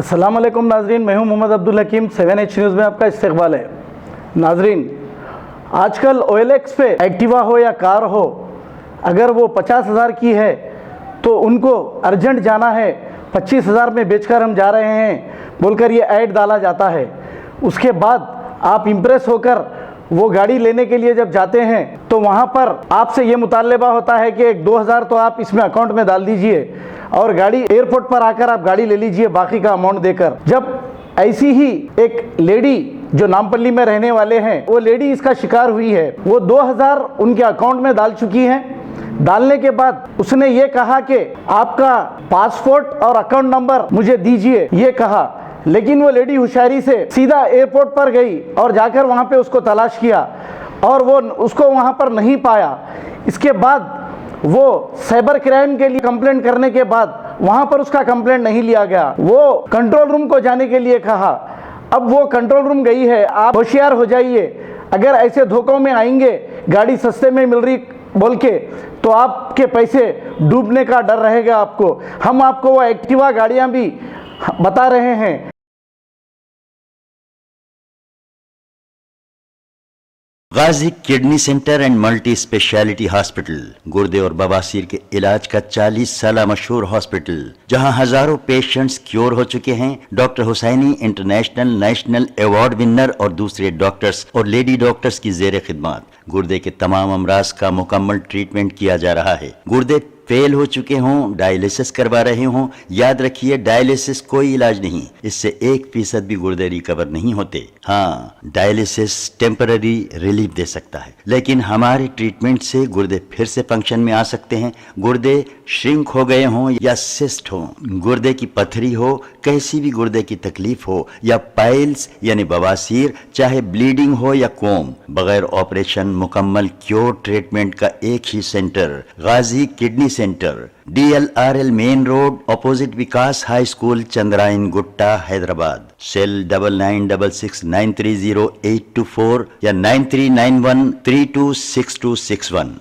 अस्सलाम वालेकुम नाजरीन, मैं हूं मोहम्मद अब्दुल हकीम। 7H न्यूज़ में आपका इस्तकबाल है। नाजरीन, आजकल OLX पे एक्टिवा हो या कार हो, अगर वो 50,000 की है तो उनको अर्जेंट जाना है, 25,000 में बेचकर हम जा रहे हैं बोलकर ये ऐड डाला जाता है। उसके बाद आप इम्प्रेस होकर वो गाड़ी लेने के लिए जब जाते हैं तो वहाँ पर आपसे ये मुतालबा होता है कि 2,000 तो आप इसमें अकाउंट में डाल दीजिए और गाड़ी एयरपोर्ट पर आकर आप गाड़ी ले लीजिए बाकी का अमाउंट देकर। जब ऐसी ही एक लेडी जो नामपल्ली में रहने वाले हैं, वो लेडी इसका शिकार हुई है। वो 2,000 उनके अकाउंट में डाल चुकी हैं। डालने के बाद उसने ये कहा कि आपका पासपोर्ट और अकाउंट नंबर मुझे दीजिए, ये कहा। लेकिन वो लेडी होशियारी से सीधा एयरपोर्ट पर गई और जाकर वहाँ पे उसको तलाश किया और वो उसको वहाँ पर नहीं पाया। इसके बाद वो साइबर क्राइम के लिए कंप्लेंट करने के बाद वहाँ पर उसका कंप्लेंट नहीं लिया गया। वो कंट्रोल रूम को जाने के लिए कहा। अब वो कंट्रोल रूम गई है। आप होशियार हो जाइए, अगर ऐसे धोखों में आएंगे, गाड़ी सस्ते में मिल रही बोल के, तो आपके पैसे डूबने का डर रहेगा आपको। हम आपको वो एक्टिवा गाड़ियाँ भी बता रहे हैं। Ghazi kidney centre and multi speciality hospital, गुर्दे और बवासीर के इलाज का 40 साल मशहूर हॉस्पिटल, जहां हजारों पेशेंट्स क्योर हो चुके हैं। Doctor Husaini international national award winner और दूसरे डॉक्टर्स और लेडी डॉक्टर्स की जेर खिदमत गुर्दे के तमाम अमराज का मुकम्मल ट्रीटमेंट किया जा रहा है। गुर्दे फेल हो चुके हों, डायलिसिस करवा रहे हों, याद रखिए डायलिसिस कोई इलाज नहीं, इससे 1% भी गुर्दे रिकवर नहीं होते। हाँ, डायलिसिस टेम्पररी रिलीफ दे सकता है, लेकिन हमारे ट्रीटमेंट से गुर्दे फिर से फंक्शन में आ सकते हैं। गुर्दे श्रिंक हो गए हों या सिस्ट हो, गुर्दे की पथरी हो, कैसी भी गुर्दे की तकलीफ हो, या पाइल्स यानी बवासीर, चाहे ब्लीडिंग हो या कोम, बगैर ऑपरेशन मुकम्मल क्योर ट्रीटमेंट का एक ही सेंटर, Ghazi kidney centre, DLRL main road, opposite Vikas high school, Chandrayangutta, Hyderabad. Cell 9966930824 या 9391326261।